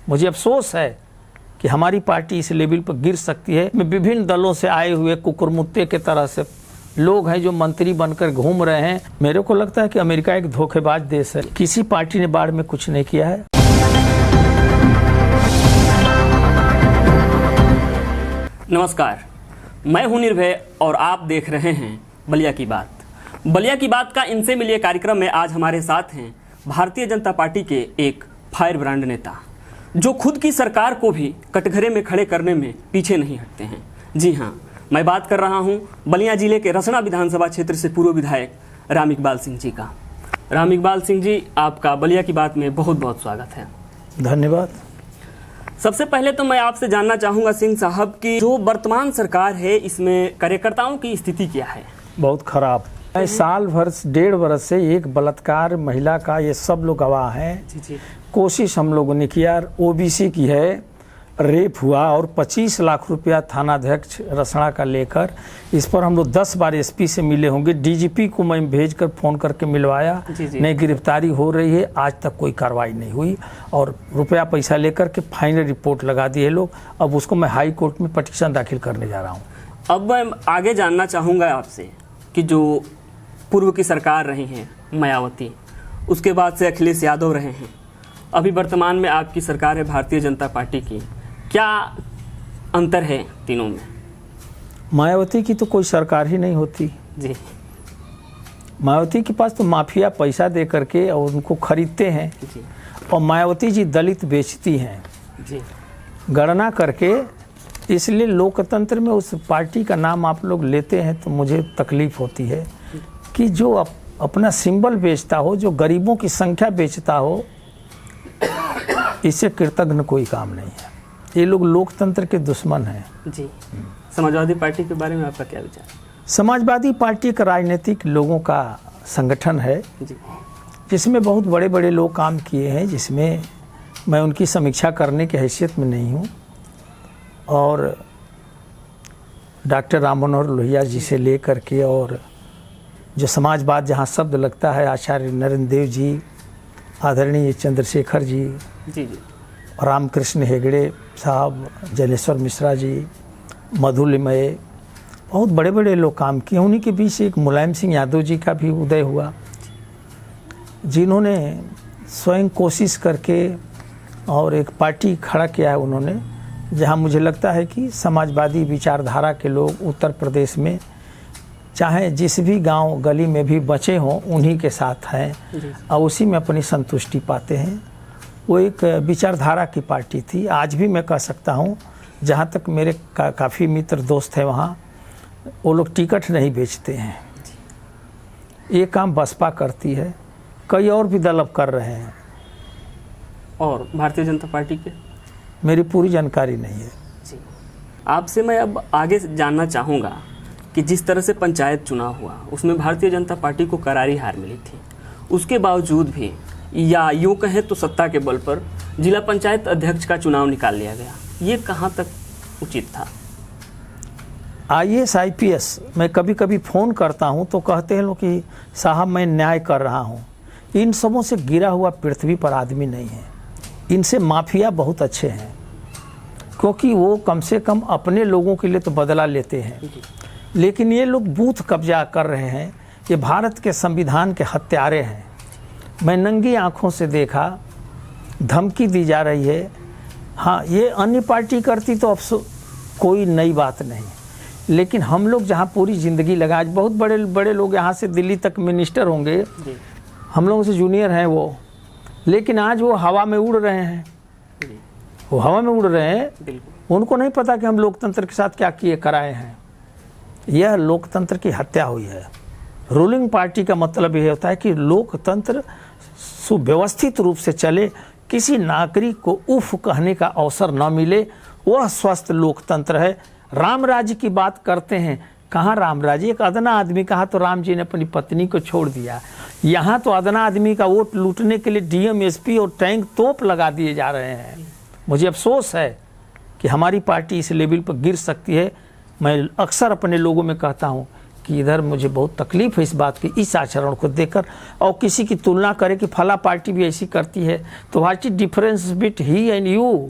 मुझे अफसोस है कि हमारी पार्टी इस लेवल पर गिर सकती है। विभिन्न दलों से आए हुए कुकुरमुत्ते के तरह से लोग हैं जो मंत्री बनकर घूम रहे हैं। मेरे को लगता है कि अमेरिका एक धोखेबाज देश है। किसी पार्टी ने बाढ़ में कुछ नहीं किया है। नमस्कार, मैं हूं निर्भय और आप देख रहे हैं बलिया की बात। बलिया की बात का इनसे मिलिए कार्यक्रम में आज हमारे साथ हैं भारतीय जनता पार्टी के एक फायर ब्रांड नेता जो खुद की सरकार को भी कटघरे में खड़े करने में पीछे नहीं हटते हैं। जी हाँ, मैं बात कर रहा हूं बलिया जिले के रसना विधानसभा क्षेत्र से पूर्व विधायक राम इकबाल सिंह जी का। राम इकबाल सिंह जी, आपका बलिया की बात में बहुत बहुत स्वागत है। धन्यवाद। सबसे पहले तो मैं आपसे जानना चाहूँगा सिंह साहब की जो वर्तमान सरकार है इसमें कार्यकर्ताओं की स्थिति क्या है? बहुत खराब। साल भर 1.5 वर्ष से एक बलात्कार महिला का ये सब लोग गवाह हैं। जी। कोशिश हम लोगों ने किया, ओबीसी की है, रेप हुआ और 25 लाख रुपया थानाध्यक्ष रसना का लेकर इस पर हम लोग 10 बार एसपी से मिले होंगे। डीजीपी को मैं भेजकर फ़ोन करके मिलवाया। नहीं, गिरफ्तारी हो रही है, आज तक कोई कार्रवाई नहीं हुई और रुपया पैसा लेकर के फाइनल रिपोर्ट लगा दी है लोग। अब उसको मैं हाई कोर्ट में पटिशन दाखिल करने जा रहा हूँ। अब मैं आगे जानना चाहूँगा आपसे कि जो पूर्व की सरकार रही हैं मायावती, उसके बाद से अखिलेश यादव रहे हैं, अभी वर्तमान में आपकी सरकार है भारतीय जनता पार्टी की, क्या अंतर है तीनों में? मायावती की तो कोई सरकार ही नहीं होती जी। मायावती के पास तो माफिया पैसा दे करके और उनको खरीदते हैं जी। और मायावती जी दलित बेचती हैं जी। गणना करके। इसलिए लोकतंत्र में उस पार्टी का नाम आप लोग लेते हैं तो मुझे तकलीफ होती है कि जो अपना सिंबल बेचता हो, जो गरीबों की संख्या बेचता हो, इससे कृतज्ञ कोई काम नहीं है। ये लोग लोकतंत्र के दुश्मन हैं। जी। समाजवादी पार्टी के बारे में आपका क्या विचार? समाजवादी पार्टी एक राजनीतिक लोगों का संगठन है जी। जिसमें बहुत बड़े बड़े लोग काम किए हैं, जिसमें मैं उनकी समीक्षा करने की हैसियत में नहीं हूँ। और डॉक्टर राम मनोहर लोहिया जी से लेकर के और जो समाजवाद जहाँ शब्द लगता है, आचार्य नरेंद्र देव जी, आदरणीय चंद्रशेखर जी, जी, रामकृष्ण हेगड़े साहब, जनेश्वर मिश्रा जी, मधुलिमय, बहुत बड़े बड़े लोग काम किए। उन्हीं के बीच एक मुलायम सिंह यादव जी का भी उदय हुआ, जिन्होंने स्वयं कोशिश करके और एक पार्टी खड़ा किया है उन्होंने, जहां मुझे लगता है कि समाजवादी विचारधारा के लोग उत्तर प्रदेश में चाहे जिस भी गांव गली में भी बचे हों उन्हीं के साथ हैं और उसी में अपनी संतुष्टि पाते हैं। वो एक विचारधारा की पार्टी थी। आज भी मैं कह सकता हूँ, जहाँ तक मेरे काफ़ी मित्र दोस्त हैं वहाँ, वो लोग टिकट नहीं बेचते हैं। ये काम बसपा करती है, कई और भी दल अब कर रहे हैं। और भारतीय जनता पार्टी के मेरी पूरी जानकारी नहीं है। जी। आपसे मैं अब आगे जानना चाहूँगा कि जिस तरह से पंचायत चुनाव हुआ उसमें भारतीय जनता पार्टी को करारी हार मिली थी, उसके बावजूद भी या यूँ कहें तो सत्ता के बल पर जिला पंचायत अध्यक्ष का चुनाव निकाल लिया गया, ये कहाँ तक उचित था? IAS IPS मैं कभी कभी फ़ोन करता हूँ तो कहते हैं लोग कि साहब मैं न्याय कर रहा हूँ। इन सबों से गिरा हुआ पृथ्वी पर आदमी नहीं है। इनसे माफिया बहुत अच्छे हैं, क्योंकि वो कम से कम अपने लोगों के लिए तो बदला लेते हैं, लेकिन ये लोग बूथ कब्जा कर रहे हैं। ये भारत के संविधान के हत्यारे हैं। मैं नंगी आंखों से देखा, धमकी दी जा रही है। हाँ, ये अन्य पार्टी करती तो अफसोस कोई नई बात नहीं, लेकिन हम लोग जहाँ पूरी ज़िंदगी लगा, आज बहुत बड़े बड़े लोग यहाँ से दिल्ली तक मिनिस्टर होंगे, हम लोगों से जूनियर हैं वो, लेकिन आज वो हवा में उड़ रहे हैं। वो हवा में उड़ रहे हैं, उनको नहीं पता कि हम लोकतंत्र के साथ क्या किए कराए हैं। यह लोकतंत्र की हत्या हुई है। रूलिंग पार्टी का मतलब यह होता है कि लोकतंत्र सुव्यवस्थित रूप से चले, किसी नागरिक को उफ कहने का अवसर न मिले, वह स्वस्थ लोकतंत्र है। राम राज्य की बात करते हैं, कहाँ राम राज्य? एक अदना आदमी, कहा तो राम जी ने अपनी पत्नी को छोड़ दिया। यहाँ तो अदना आदमी का वोट लूटने के लिए डीएम एसपी और टैंक तोप लगा दिए जा रहे हैं। मुझे अफसोस है कि हमारी पार्टी इस लेवल पर गिर सकती है। मैं अक्सर अपने लोगों में कहता हूँ कि इधर मुझे बहुत तकलीफ है इस बात की, इस आचरण को देखकर, और किसी की तुलना करे कि फला पार्टी भी ऐसी करती है, तो what is difference bit he and you?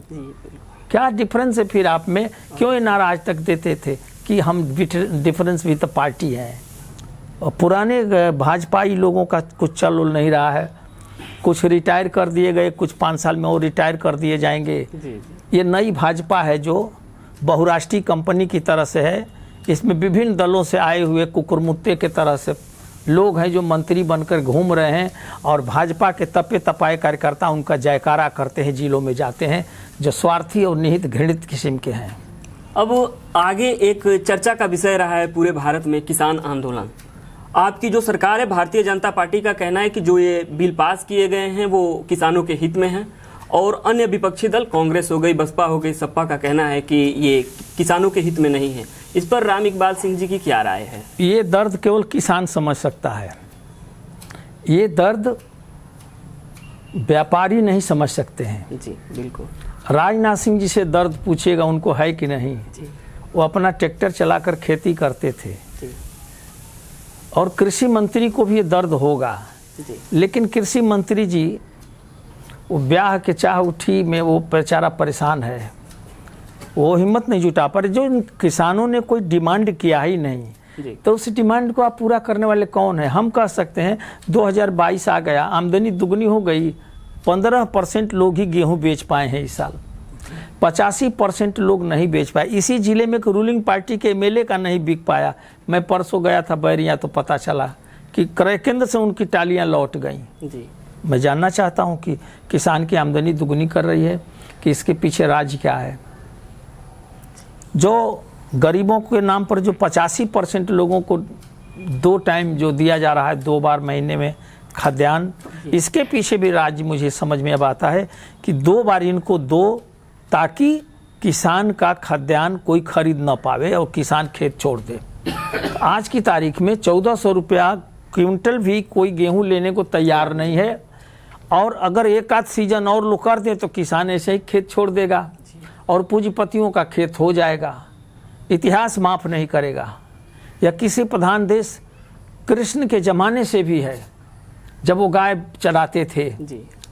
क्या डिफरेंस है फिर आप में? क्यों ये नारा आज तक देते थे कि हम डिफरेंस विद द पार्टी है? और पुराने भाजपाई लोगों का कुछ चल उल नहीं रहा है, कुछ रिटायर कर दिए गए, कुछ 5 साल में और रिटायर कर दिए जाएंगे। ये नई भाजपा है जो बहुराष्ट्रीय कंपनी की तरह से है, इसमें विभिन्न दलों से आए हुए कुकुरमुत्ते के तरह से लोग हैं जो मंत्री बनकर घूम रहे हैं, और भाजपा के तपे तपाए कार्यकर्ता उनका जयकारा करते हैं, जिलों में जाते हैं, जो स्वार्थी और निहित घृणित किस्म के हैं। अब आगे एक चर्चा का विषय रहा है पूरे भारत में किसान आंदोलन। आपकी जो सरकार है भारतीय जनता पार्टी का कहना है कि जो ये बिल पास किए गए हैं वो किसानों के हित में हैं, और अन्य विपक्षी दल कांग्रेस हो गई, बसपा हो गई, सपा का कहना है कि ये किसानों के हित में नहीं है। इस पर राम इकबाल सिंह जी की क्या राय है? ये दर्द केवल किसान समझ सकता है, ये दर्द व्यापारी नहीं समझ सकते हैं। जी बिल्कुल। राजनाथ सिंह जी से दर्द पूछेगा उनको है कि नहीं? जी। वो अपना ट्रैक्टर चलाकर खेती करते थे, जी। और कृषि मंत्री को भी ये दर्द होगा। जी। लेकिन कृषि मंत्री जी वो ब्याह के चाह उठी में वो बेचारा परेशान है, वो हिम्मत नहीं जुटा पर। जो किसानों ने कोई डिमांड किया ही नहीं, तो उस डिमांड को आप पूरा करने वाले कौन है? हम कह सकते हैं 2022 आ गया, आमदनी दुगनी हो गई, 15% लोग ही गेहूं बेच पाए हैं इस साल, 85% लोग नहीं बेच पाए। इसी जिले में एक रूलिंग पार्टी के एमएलए का नहीं बिक पाया। मैं परसों गया था बैरिया, तो पता चला कि क्रय केंद्र से उनकी टालियां लौट गईं। जी। मैं जानना चाहता हूं कि किसान की आमदनी दुगनी कर रही है कि इसके पीछे राज क्या है? जो गरीबों के नाम पर जो 85% लोगों को 2 टाइम जो दिया जा रहा है, 2 बार महीने में खाद्यान्न, इसके पीछे भी राज मुझे समझ में अब आता है कि 2 बार इनको दो, ताकि किसान का खाद्यान्न कोई खरीद ना पावे और किसान खेत छोड़ दे। आज की तारीख में 1400 रुपया क्विंटल भी कोई गेहूं लेने को तैयार नहीं है, और अगर एक आध सीजन और लोग कर दे तो किसान ऐसे ही खेत छोड़ देगा और पूंजीपतियों का खेत हो जाएगा। इतिहास माफ नहीं करेगा। या किसी प्रधान देश कृष्ण के ज़माने से भी है, जब वो गाय चराते थे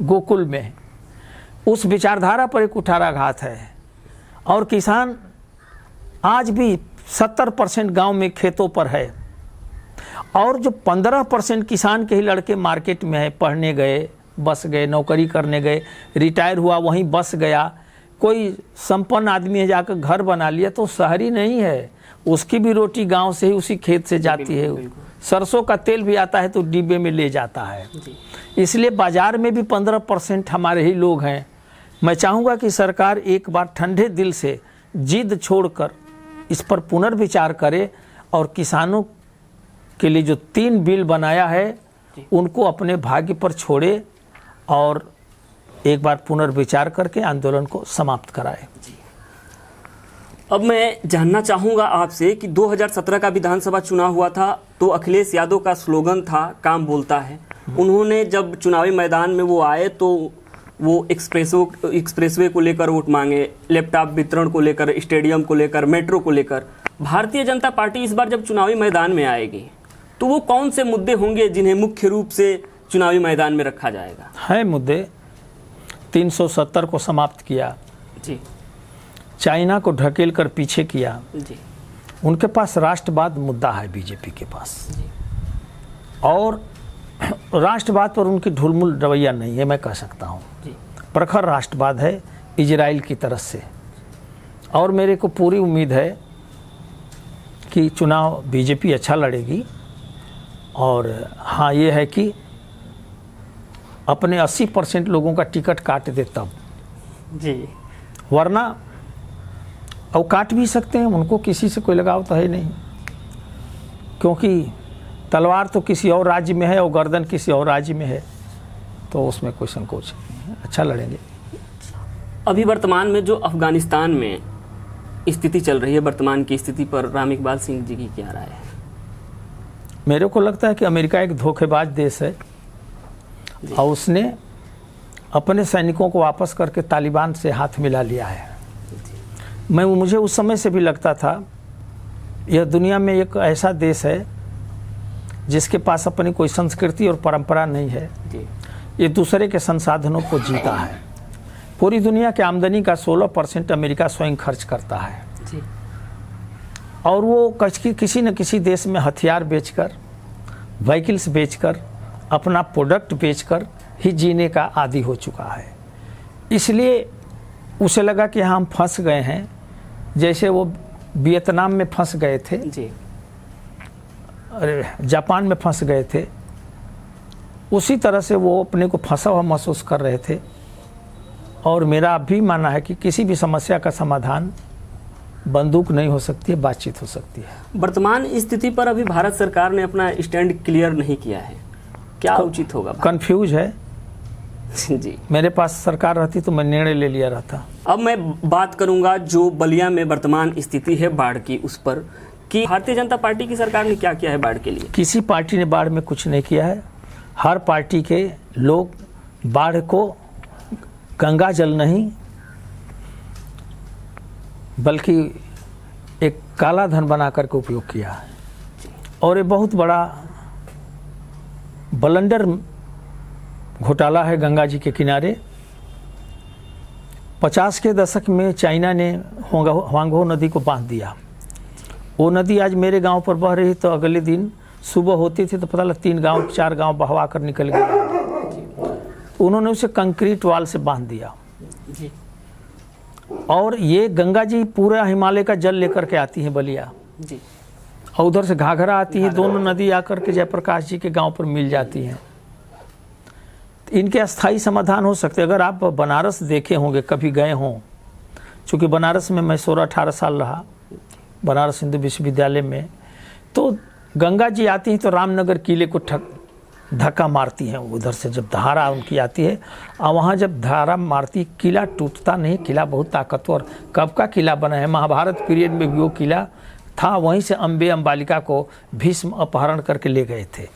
गोकुल में, उस विचारधारा पर एक कुठाराघात है। और किसान आज भी 70% गांव में खेतों पर है, और जो 15% किसान के ही लड़के मार्केट में है, पढ़ने गए, बस गए, नौकरी करने गए, रिटायर हुआ वहीं बस गया। कोई संपन्न आदमी है जाकर घर बना लिया, तो शहरी नहीं है, उसकी भी रोटी गांव से ही उसी खेत से जाती है। सरसों का तेल भी आता है तो डिब्बे में ले जाता है। इसलिए बाजार में भी 15% हमारे ही लोग हैं। मैं चाहूँगा कि सरकार एक बार ठंडे दिल से जिद छोड़कर इस पर पुनर्विचार करे, और किसानों के लिए जो 3 बिल बनाया है उनको अपने भाग्य पर छोड़े, और एक बार पुनर्विचार करके आंदोलन को समाप्त कराए। अब मैं जानना चाहूँगा आपसे कि 2017 का विधानसभा चुनाव हुआ था, तो अखिलेश यादव का स्लोगन था काम बोलता है। उन्होंने जब चुनावी मैदान में वो आए तो वो एक्सप्रेसवे को लेकर वोट मांगे, लैपटॉप वितरण को लेकर, स्टेडियम को लेकर, मेट्रो को लेकर। भारतीय जनता पार्टी इस बार जब चुनावी मैदान में आएगी तो वो कौन से मुद्दे होंगे जिन्हें मुख्य रूप से चुनावी मैदान में रखा जाएगा? है मुद्दे। 370 को समाप्त किया जी, चाइना को ढकेल कर पीछे किया जी, उनके पास राष्ट्रवाद मुद्दा है बीजेपी के पास जी। और राष्ट्रवाद पर उनकी ढुलमुल रवैया नहीं है, मैं कह सकता हूँ। प्रखर राष्ट्रवाद है इजराइल की तरफ से, और मेरे को पूरी उम्मीद है कि चुनाव बीजेपी अच्छा लड़ेगी। और हाँ, ये है कि अपने 80% लोगों का टिकट काट दे तब जी, वरना और काट भी सकते हैं, उनको किसी से कोई लगाव तो है नहीं, क्योंकि तलवार तो किसी और राज्य में है और गर्दन किसी और राज्य में है, तो उसमें कोई संकोच नहीं है, अच्छा लड़ेंगे। अभी वर्तमान में जो अफगानिस्तान में स्थिति चल रही है, वर्तमान की स्थिति पर राम इकबाल सिंह जी की क्या राय है? मेरे को लगता है कि अमेरिका एक धोखेबाज देश है, और उसने अपने सैनिकों को वापस करके तालिबान से हाथ मिला लिया है। मुझे उस समय से भी लगता था यह दुनिया में एक ऐसा देश है जिसके पास अपनी कोई संस्कृति और परंपरा नहीं है, जी ये दूसरे के संसाधनों को जीता है। पूरी दुनिया की आमदनी का 16% अमेरिका स्वयं खर्च करता है जी और वो किसी न किसी देश में हथियार बेचकर, व्हीकल्स बेचकर, अपना प्रोडक्ट बेचकर ही जीने का आदी हो चुका है। इसलिए उसे लगा कि हम फंस गए हैं, जैसे वो वियतनाम में फंस गए थे, जी जापान में फंस गए थे, उसी तरह से वो अपने को फंसा हुआ महसूस कर रहे थे। और मेरा भी मानना है कि किसी भी समस्या का समाधान बंदूक नहीं हो सकती है, बातचीत हो सकती है। वर्तमान स्थिति पर अभी भारत सरकार ने अपना स्टैंड क्लियर नहीं किया है, क्या उचित होगा? कंफ्यूज है जी, मेरे पास सरकार रहती तो मैं निर्णय ले लिया रहता। अब मैं बात करूंगा जो बलिया में वर्तमान स्थिति है बाढ़ की, उस पर कि भारतीय जनता पार्टी की सरकार ने क्या किया है बाढ़ के लिए। किसी पार्टी ने बाढ़ में कुछ नहीं किया है। हर पार्टी के लोग बाढ़ को गंगा जल नहीं बल्कि एक काला धन बना करके उपयोग किया है और ये बहुत बड़ा बलंडर घोटाला है गंगा जी के किनारे। 50 के दशक में चाइना ने हुआंगहो नदी को बांध दिया। वो नदी आज मेरे गांव पर बह रही तो अगले दिन सुबह होती थी तो पता लगा 3 गांव 4 गांव बहवा कर निकल गया। उन्होंने उसे कंक्रीट वाल से बांध दिया जी। और ये गंगा जी पूरा हिमालय का जल लेकर के आती है बलिया जी, और उधर से घाघरा आती है। दोनों नदी आकर के जयप्रकाश जी के गांव पर मिल जाती हैं। इनके अस्थाई समाधान हो सकते। अगर आप बनारस देखे होंगे, कभी गए हों, चूँकि बनारस में मैं 16-18 साल रहा, बनारस हिंदू विश्वविद्यालय में, तो गंगा जी आती हैं तो रामनगर किले को धक्का मारती हैं। उधर से जब धारा उनकी आती है और वहाँ जब धारा मारती, किला टूटता नहीं, किला बहुत ताकतवर। कब का किला बना है, महाभारत पीरियड में भी वो किला था। वहीं से अम्बे अम्बालिका को भीष्म अपहरण करके ले गए थे।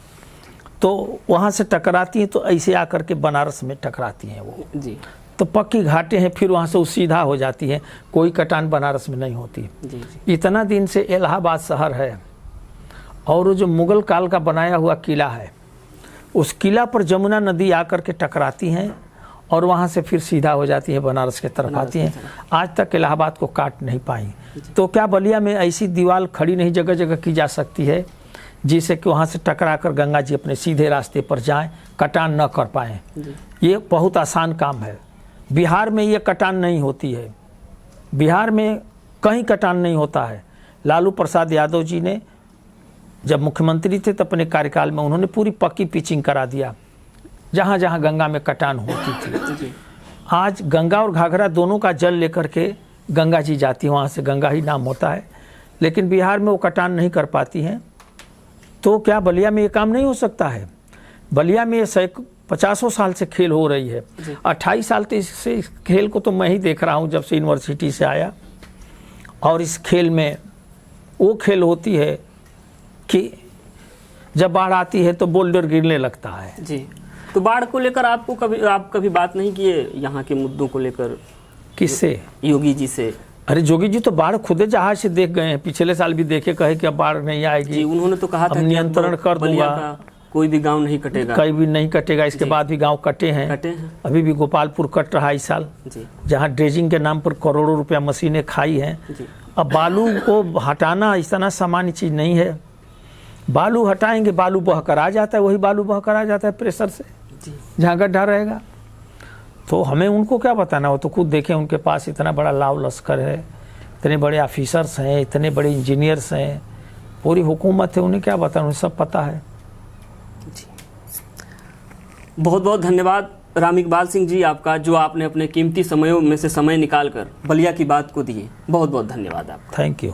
तो वहाँ से टकराती हैं तो ऐसे आकर के बनारस में टकराती हैं वो जी तो पक्की घाटे हैं। फिर वहाँ से वो सीधा हो जाती है, कोई कटान बनारस में नहीं होती। जी। इतना दिन से इलाहाबाद शहर है और वो जो मुगल काल का बनाया हुआ किला है, उस किला पर जमुना नदी आकर के टकराती हैं और वहाँ से फिर सीधा हो जाती है, बनारस की तरफ आती हैं। आज तक इलाहाबाद को काट नहीं पाई। तो क्या बलिया में ऐसी दीवार खड़ी नहीं जगह जगह की जा सकती है जिससे कि वहाँ से टकरा कर गंगा जी अपने सीधे रास्ते पर जाएं, कटान न कर पाएँ? ये बहुत आसान काम है। बिहार में ये कटान नहीं होती है, बिहार में कहीं कटान नहीं होता है। लालू प्रसाद यादव जी ने जब मुख्यमंत्री थे तो अपने कार्यकाल में उन्होंने पूरी पक्की पिचिंग करा दिया जहाँ जहाँ गंगा में कटान होती थी। आज गंगा और घाघरा दोनों का जल लेकर के गंगा जी जाती है, वहाँ से गंगा ही नाम होता है, लेकिन बिहार में वो कटान नहीं कर पाती हैं। तो क्या बलिया में ये काम नहीं हो सकता है? बलिया में 50 साल से खेल हो रही है। 28 साल से इस खेल को तो मैं ही देख रहा हूँ जब से यूनिवर्सिटी से आया। और इस खेल में वो खेल होती है कि जब बाढ़ आती है तो बोल्डर गिरने लगता है। जी, तो बाढ़ को लेकर आप कभी बात नहीं किए यहाँ के मुद्दों को लेकर? किससे? योगी जी से। अरे जोगी जी तो बाढ़ खुदे जहाज से देख गए हैं, पिछले साल भी देखे, कहे कि अब बाढ़ नहीं आएगी। जी, उन्होंने तो कहा था नियंत्रण कर दूंगा, कोई भी गांव नहीं कटेगा, कहीं भी नहीं कटेगा। इसके बाद भी गांव कटे हैं। अभी भी गोपालपुर कट रहा है इस साल, जहां ड्रेजिंग के नाम पर करोड़ों रुपया मशीनें खाई हैं। अब बालू को हटाना इतना सामान्य चीज नहीं है। बालू हटाएंगे, बालू बहकर आ जाता है, वही बालू बहकर आ जाता है प्रेशर से जहाँ गड्ढा रहेगा। तो हमें उनको क्या बताना, वो तो खुद देखें। उनके पास इतना बड़ा लाव लश्कर है, इतने बड़े ऑफिसर्स हैं, इतने बड़े इंजीनियर्स हैं, पूरी हुकूमत है, उन्हें क्या बताना, उन्हें सब पता है। बहुत बहुत धन्यवाद राम इकबाल सिंह जी आपका, जो आपने अपने कीमती समयों में से समय निकाल कर बलिया की बात को दिए। बहुत बहुत धन्यवाद आपका। Thank you.